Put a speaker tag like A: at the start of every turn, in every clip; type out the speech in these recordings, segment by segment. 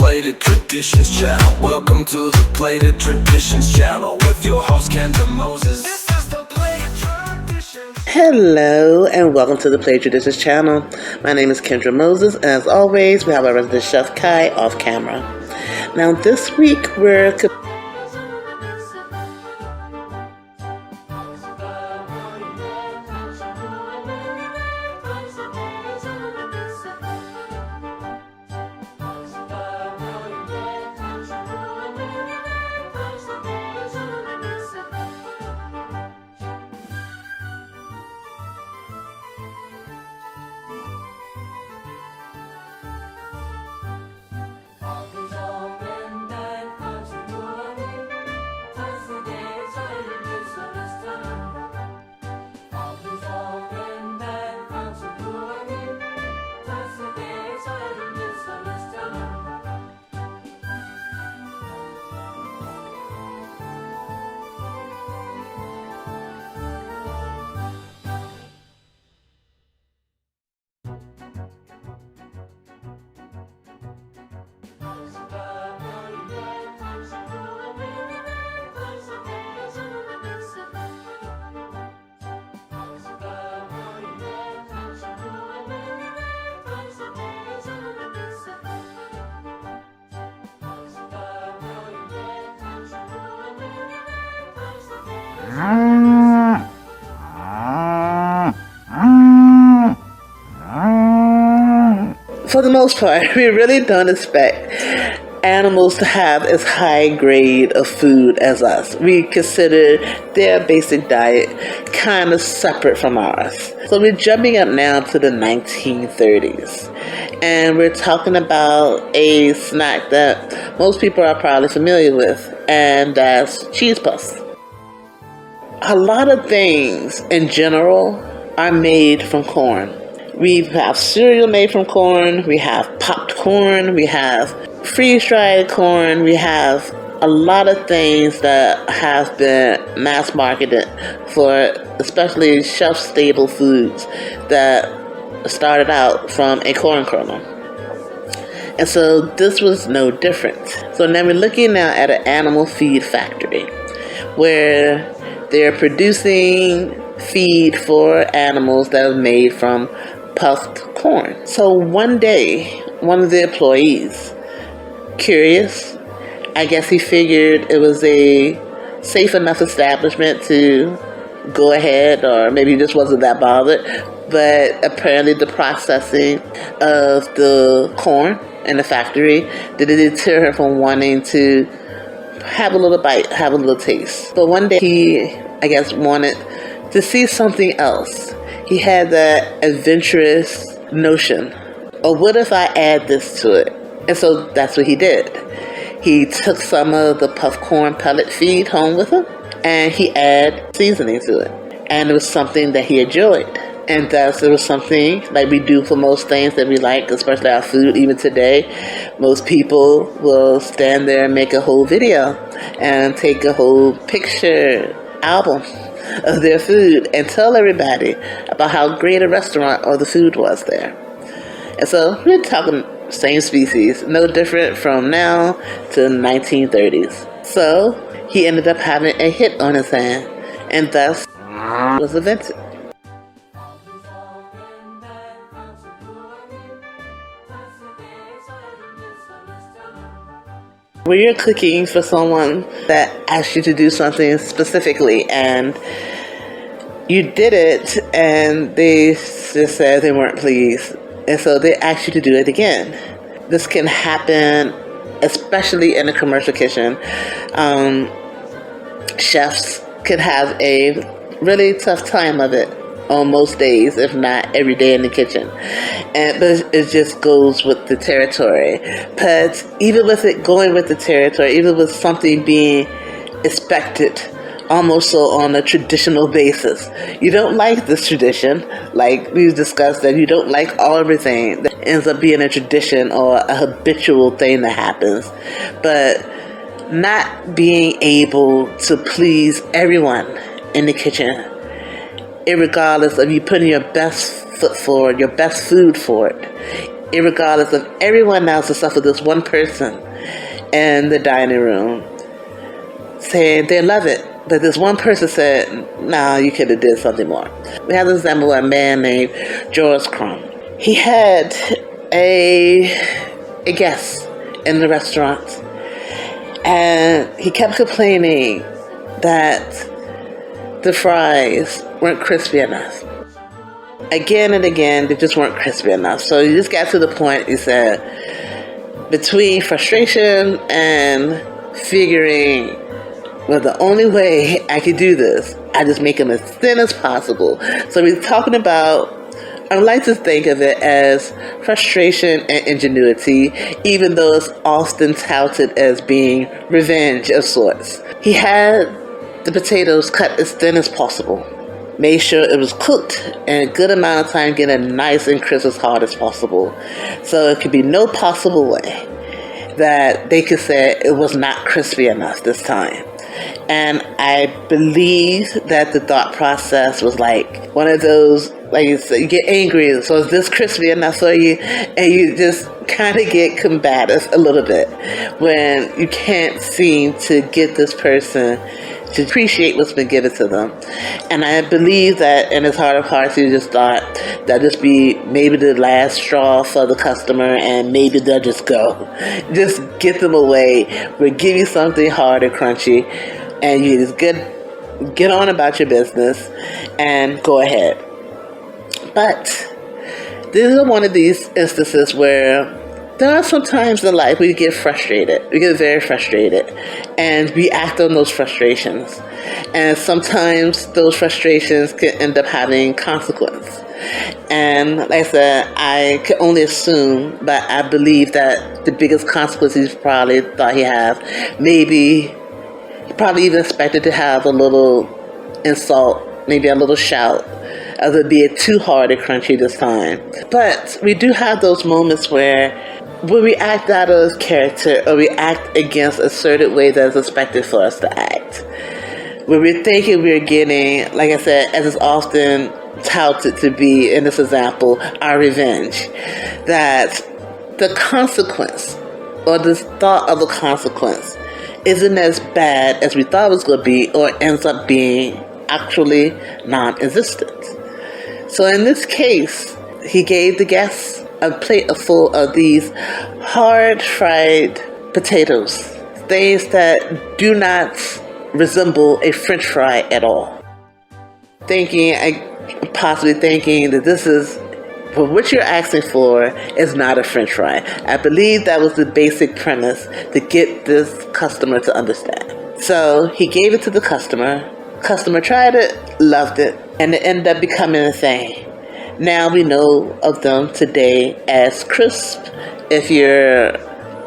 A: Plated Traditions channel. Welcome to the Plated Traditions channel with your host Kendra Moses. This is the Plated Traditions.
B: Hello and welcome to the Plated Traditions channel. My name is Kendra Moses, and as always, we have our resident chef Kai off camera. Now this week we're for the most part, we really don't expect animals to have as high grade of food as us. We consider their basic diet kind of separate from ours. So we're jumping up now to the 1930s. And we're talking about a snack that most people are probably familiar with, and that's cheese puffs. A lot of things in general are made from corn. We have cereal made from corn, we have popped corn, we have freeze-dried corn, we have a lot of things that have been mass marketed for especially shelf-stable foods that started out from a corn kernel. And so this was no different. So now we're looking now at an animal feed factory where they're producing feed for animals that are made from puffed corn. So one day, one of the employees, curious, I guess he figured it was a safe enough establishment to go ahead, or maybe he just wasn't that bothered, but apparently the processing of the corn in the factory did it deter him from wanting to have a little bite, have a little taste. But one day he, I guess, wanted to see something else. He had that adventurous notion, or what if I add this to it? And so that's what he did. He took some of the puffed corn pellet feed home with him, and he added seasoning to it. And it was something that he enjoyed. And thus it was something like we do for most things that we like, especially our food. Even today, most people will stand there and make a whole video and take a whole picture album of their food and tell everybody about how great a restaurant or the food was there. And so we're talking same species, no different from now to the 1930s. So he ended up having a hit on his hand, and thus was invented. When you're cooking for someone that asks you to do something specifically and you did it and they just said they weren't pleased, and so they ask you to do it again. This can happen especially in a commercial kitchen. Chefs can have a really tough time of it on most days, if not every day in the kitchen. But it just goes with the territory. But even with it going with the territory, even with something being expected, almost so on a traditional basis, you don't like this tradition, like we've discussed, that you don't like everything that ends up being a tradition or a habitual thing that happens. But not being able to please everyone in the kitchen, irregardless of you putting your best foot forward, your best food forward, irregardless of everyone else except for this one person in the dining room, saying they love it. But this one person said, "Nah, you could have did something more." We have an example of a man named George Crumb. He had a guest in the restaurant, and he kept complaining that the fries weren't crispy enough. Again and again, they just weren't crispy enough. So he just got to the point, he said, between frustration and figuring, well, the only way I could do this, I just make them as thin as possible. So we're talking about, I like to think of it as frustration and ingenuity, even though it's often touted as being revenge of sorts. He had the potatoes cut as thin as possible, made sure it was cooked in a good amount of time, getting nice and crisp as hard as possible. So it could be no possible way that they could say it was not crispy enough this time. And I believe that the thought process was like one of those, like you said, you get angry, so is this crispy enough for you? And you just kind of get combative a little bit when you can't seem to get this person to appreciate what's been given to them. And I believe that in his heart of hearts, he just thought that this be maybe the last straw for the customer, and maybe they'll just go. Just get them away. We'll give you something hard and crunchy, and you just get on about your business and go ahead. But this is one of these instances where there are some times in life we get frustrated. We get very frustrated, and we act on those frustrations. And sometimes those frustrations can end up having consequence. And like I said, I can only assume, but I believe that the biggest consequence he's probably thought he have, maybe he probably even expected to have a little insult, maybe a little shout, of it being too hard and crunchy this time. But we do have those moments where when we act out of character, or we act against a certain way that is expected for us to act, when we're thinking we're getting, like I said, as is often touted to be in this example, our revenge, that the consequence, or this thought of the consequence, isn't as bad as we thought it was going to be, or ends up being actually non-existent. So in this case, he gave the guests a plate full of these hard fried potatoes, things that do not resemble a French fry at all. Possibly thinking that this is, for what you're asking for is not a French fry. I believe that was the basic premise to get this customer to understand. So he gave it to the customer. Customer tried it, loved it, and it ended up becoming a thing. Now we know of them today as crisp. If you're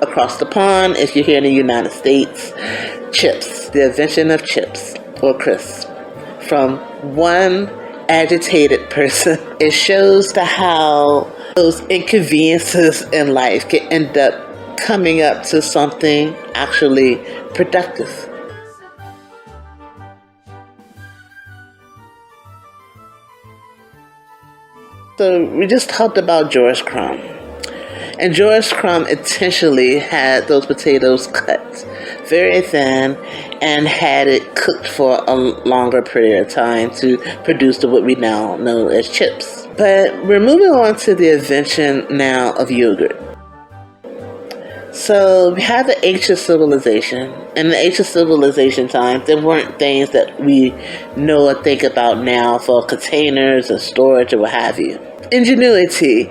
B: across the pond, if you're here in the United States, chips, the invention of chips or crisp. From one agitated person, it shows how those inconveniences in life can end up coming up to something actually productive. So we just talked about George Crumb. And George Crumb intentionally had those potatoes cut very thin and had it cooked for a longer period of time to produce what we now know as chips. But we're moving on to the invention now of yogurt. So we have the ancient civilization. In the ancient civilization times, there weren't things that we know or think about now for containers and storage or what have you. Ingenuity.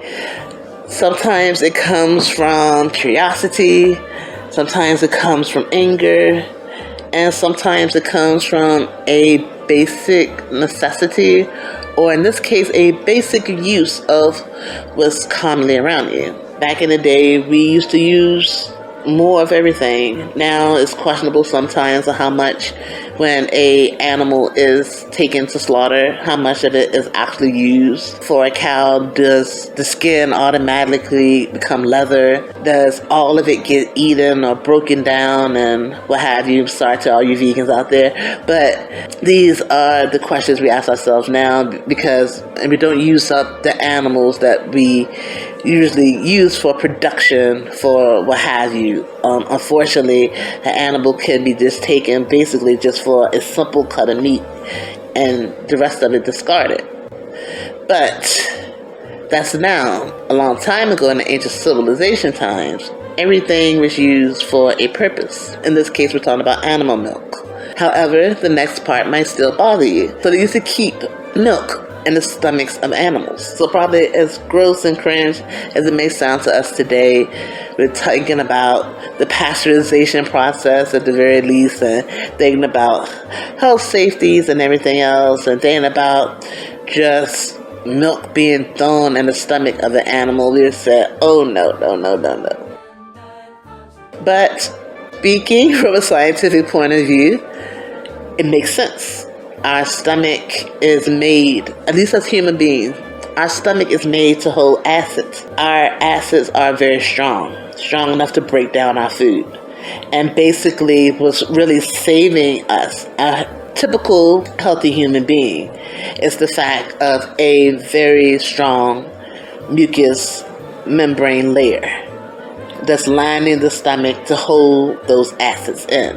B: Sometimes it comes from curiosity, sometimes it comes from anger, and sometimes it comes from a basic necessity, or in this case, a basic use of what's commonly around you. Back in the day, we used to use more of everything. Now it's questionable sometimes of how much, when a animal is taken to slaughter, how much of it is actually used. For a cow, does the skin automatically become leather? Does all of it get eaten or broken down and what have you? Sorry to all you vegans out there, but these are the questions we ask ourselves now, because we don't use up the animals that we usually used for production for what have you. Unfortunately, an animal can be just taken basically just for a simple cut of meat and the rest of it discarded. But that's now. A long time ago in the ancient civilization times, everything was used for a purpose. In this case, we're talking about animal milk. However, the next part might still bother you. So they used to keep milk in the stomachs of animals. So probably as gross and cringe as it may sound to us today, we're thinking about the pasteurization process at the very least, and thinking about health safeties and everything else, and thinking about just milk being thrown in the stomach of the animal. We said, oh no. But speaking from a scientific point of view, it makes sense. Our stomach is made, at least as human beings, our stomach is made to hold acids. Our acids are very strong enough to break down our food. And basically what's really saving us, a typical healthy human being, is the fact of a very strong mucous membrane layer that's lining the stomach to hold those acids in.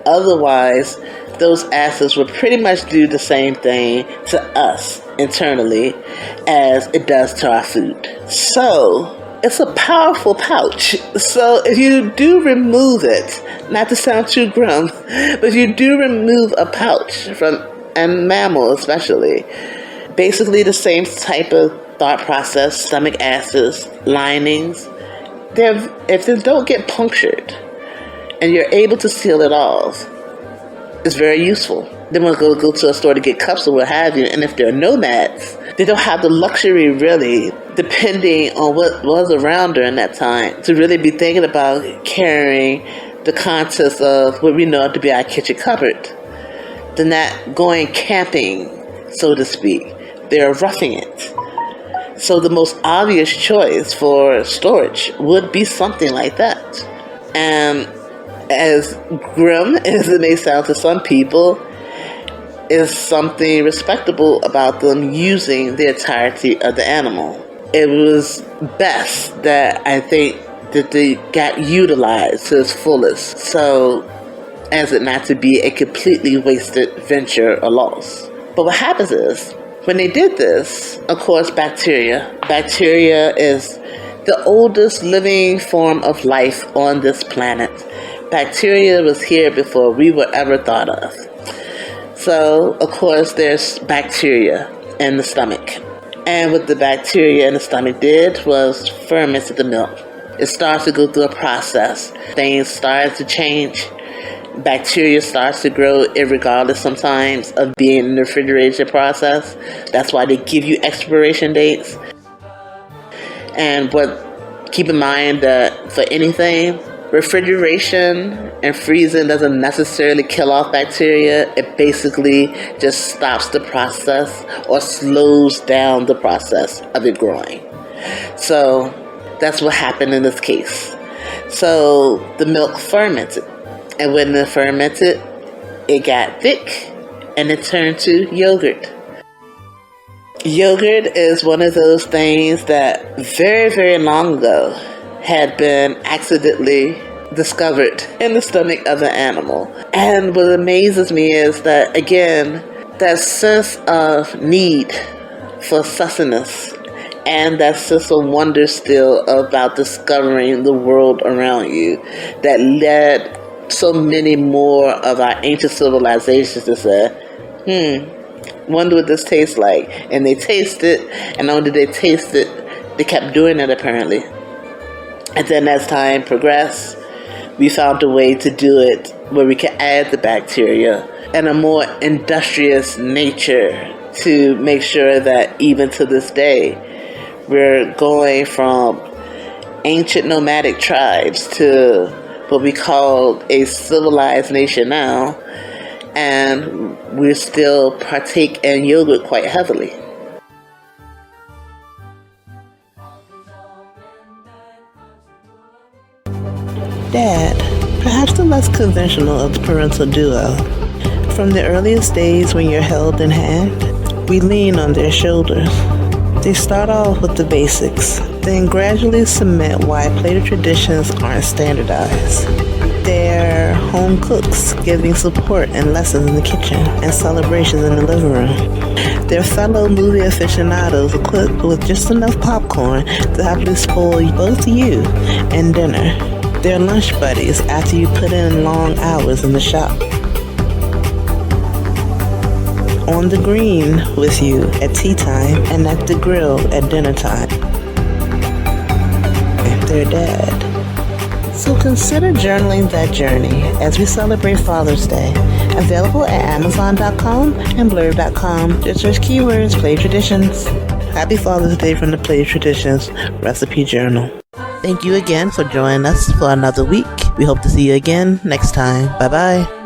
B: Otherwise, those acids will pretty much do the same thing to us internally as it does to our food. So it's a powerful pouch. So if you do remove it, not to sound too grim, but if you do remove a pouch from a mammal especially, basically the same type of thought process, stomach acids, linings, if they don't get punctured and you're able to seal it off, it's very useful. Then we'll go to a store to get cups or what have you, and if they're nomads, they don't have the luxury really, depending on what was around during that time, to really be thinking about carrying the contents of what we know to be our kitchen cupboard. They're not going camping, so to speak. They're roughing it. So the most obvious choice for storage would be something like that. And as grim as it may sound to some people, is something respectable about them using the entirety of the animal. It was best that I think that they got utilized to its fullest, so as it not to be a completely wasted venture or loss. But what happens is, when they did this, of course, bacteria is the oldest living form of life on this planet. Bacteria was here before we were ever thought of. So, of course, there's bacteria in the stomach. And what the bacteria in the stomach did was fermented the milk. It starts to go through a process. Things start to change. Bacteria starts to grow irregardless sometimes of being in the refrigeration process. That's why they give you expiration dates. And keep in mind that for anything, refrigeration and freezing doesn't necessarily kill off bacteria. It basically just stops the process or slows down the process of it growing. So that's what happened in this case. So the milk fermented. And when it fermented, it got thick and it turned to yogurt. Yogurt is one of those things that very, very long ago had been accidentally discovered in the stomach of an animal. And what amazes me is that, again, that sense of need for sustenance and that sense of wonder still about discovering the world around you that led so many more of our ancient civilizations to say, wonder what this tastes like. And they taste it, and not only did they taste it, they kept doing it apparently. And then as time progressed, we found a way to do it where we can add the bacteria and a more industrious nature to make sure that even to this day, we're going from ancient nomadic tribes to what we call a civilized nation now, and we still partake in yogurt quite heavily. Dad, perhaps the less conventional of the parental duo. From the earliest days when you're held in hand, we lean on their shoulders. They start off with the basics, then gradually cement why plated traditions aren't standardized. They're home cooks giving support and lessons in the kitchen and celebrations in the living room. They're fellow movie aficionados equipped with just enough popcorn to happily spoil both you and dinner. They're lunch buddies after you put in long hours in the shop. On the green with you at tea time and at the grill at dinner time. They're dad. So consider journaling that journey as we celebrate Father's Day. Available at Amazon.com and Blurb.com. Just search keywords, Play Traditions. Happy Father's Day from the Play Traditions Recipe Journal. Thank you again for joining us for another week. We hope to see you again next time. Bye-bye.